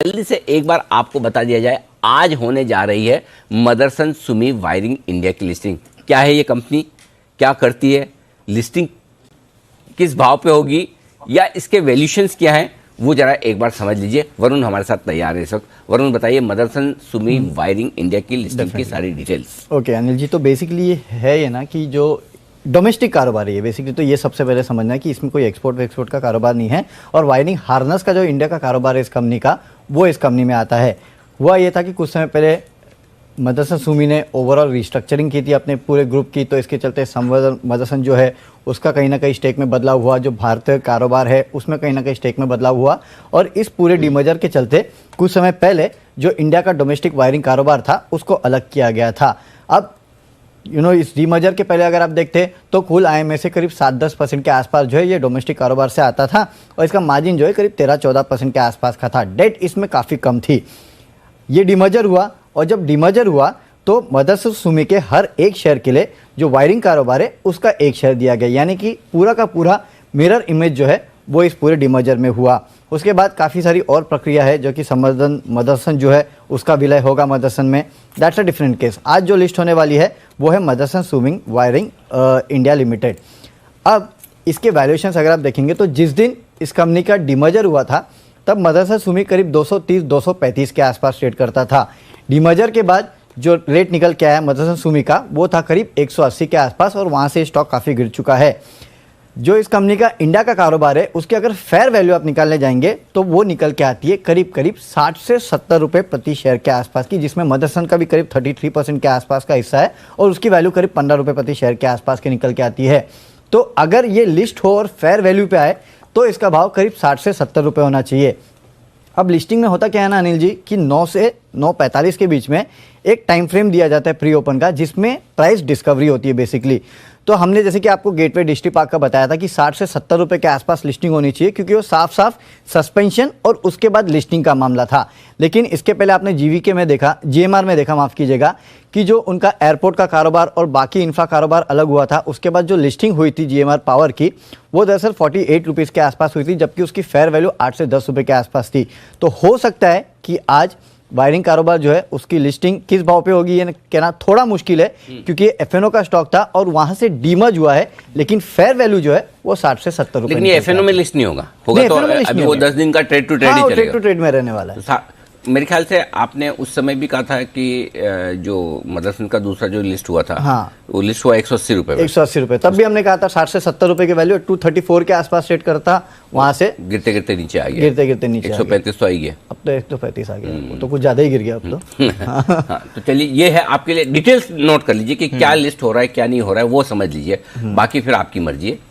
जल्दी से एक बार आपको बता दिया जाए, आज होने जा रही है मदरसन सुमी वायरिंग इंडिया की लिस्टिंग। क्या है ये कंपनी, क्या करती है, लिस्टिंग किस भाव पे होगी या इसके वैल्यूशंस क्या है, वो जरा एक बार समझ लीजिए। वरुण हमारे साथ तैयार है इस वक्त। वरुण बताइए, मदरसन सुमी वायरिंग इंडिया की लिस्टिंग की सारी डिटेल्स। ओके अनिल जी, तो बेसिकली ये है ये ना कि जो डोमेस्टिक कारोबार है ये बेसिकली, तो ये सबसे पहले समझना है कि इसमें कोई एक्सपोर्ट का कारोबार नहीं है। और वायरिंग हार्नस का जो इंडिया का कारोबार है इस कंपनी का, वो इस कंपनी में आता है। हुआ ये था कि कुछ समय पहले मदरसन सुमी ने ओवरऑल रिस्ट्रक्चरिंग की थी अपने पूरे ग्रुप की, तो इसके चलते मदरसन जो है उसका कहीं ना कहीं स्टेक में बदलाव हुआ, जो भारतीय कारोबार है उसमें कहीं ना कहीं स्टेक में बदलाव हुआ। और इस पूरे डीमर्जर के चलते कुछ समय पहले जो इंडिया का डोमेस्टिक वायरिंग कारोबार था उसको अलग किया गया था। अब इस डीमर्जर के पहले अगर आप देखते तो कुल आय में से करीब 7-10% के आसपास जो है ये डोमेस्टिक कारोबार से आता था और इसका मार्जिन जो है करीब 13-14% के आसपास का था। डेट इसमें काफ़ी कम थी। ये डीमर्जर हुआ और जब डीमर्जर हुआ तो मदरसन सुमी के हर एक शेयर के लिए जो वायरिंग कारोबार है उसका एक शेयर दिया गया, यानी कि पूरा का पूरा मिरर इमेज जो है वो इस पूरे डीमर्जर में हुआ। उसके बाद काफ़ी सारी और प्रक्रिया है जो कि मदरसन जो है उसका विलय होगा मदरसन में, दैट्स अ डिफरेंट केस। आज जो लिस्ट होने वाली है वो है Motherson Sumi wiring India limited. अब इसके वैल्यूएशंस अगर आप देखेंगे तो जिस दिन इस कंपनी का डीमर्जर हुआ था तब मदरसन सुमी करीब 230-235 के आसपास ट्रेड करता था। डीमर्जर के बाद जो रेट निकल के आया मदरसन सुमी का वो था करीब 180 के आसपास और वहाँ से स्टॉक काफ़ी गिर चुका है। जो इस कंपनी का इंडिया का कारोबार है उसके अगर फेयर वैल्यू आप निकालने जाएंगे तो वो निकल के आती है करीब 60 से 70 रुपये प्रति शेयर के आसपास की, जिसमें मदरसन का भी करीब 33% के आसपास का हिस्सा है और उसकी वैल्यू करीब 15 रुपये प्रति शेयर के आसपास की निकल के आती है। तो अगर ये लिस्ट हो और फेयर वैल्यू पे आए तो इसका भाव करीब 60 से 70 रुपये होना चाहिए। अब लिस्टिंग में होता क्या है ना अनिल जी कि 9 से 9:45 के बीच में एक टाइम फ्रेम दिया जाता है प्री ओपन का, जिसमें प्राइस डिस्कवरी होती है बेसिकली। तो हमने जैसे कि आपको गेटवे डिस्ट्रिक्ट पार्क का बताया था कि 60 से 70 रुपये के आसपास लिस्टिंग होनी चाहिए, क्योंकि वो साफ साफ सस्पेंशन और उसके बाद लिस्टिंग का मामला था। लेकिन इसके पहले आपने जीवीके में देखा, जीएमआर में देखा माफ़ कीजिएगा, कि जो उनका एयरपोर्ट का कारोबार और बाकी इंफ्रा कारोबार अलग हुआ था। उसके बाद जो लिस्टिंग हुई थी जीएमआर पावर की वो दरअसल 48 रुपीज़ के आसपास हुई थी, जबकि उसकी फेयर वैल्यू 8 से 10 रुपये के आसपास थी। तो हो सकता है कि आज वायरिंग कारोबार जो है उसकी लिस्टिंग किस भाव पे होगी ये कहना थोड़ा मुश्किल है, क्योंकि एफएनओ का स्टॉक था और वहां से डीमर्ज हुआ है, लेकिन फेयर वैल्यू जो है वो 60 से 70 रुपए। लेकिन ये एफएनओ में लिस्ट नहीं होगा तो अभी वो 10 दिन का ट्रेड टू ट्रेड ही चलेगा, ट्रेड टू ट्रेड में रहने वाला है। मेरे ख्याल से आपने उस समय भी कहा था कि जो मदरसन का दूसरा जो लिस्ट हुआ था, हाँ, वो लिस्ट हुआ 180 रुपए, 180 रुपए। तब भी हमने कहा था 60 से 70 रुपए की वैल्यू, 234 के आसपास ट्रेड करता, वहां से गिरते गिरते नीचे आ गया, गिरते गिरते नीचे 135 तो आ गया, अब तो 135 आ गया, तो कुछ ज्यादा ही गिर गया अब तो। हाँ, तो चलिए ये है आपके लिए डिटेल्स नोट कर लीजिए कि क्या लिस्ट हो रहा है क्या नहीं हो रहा है, वो समझ लीजिए, बाकी फिर आपकी मर्जी है।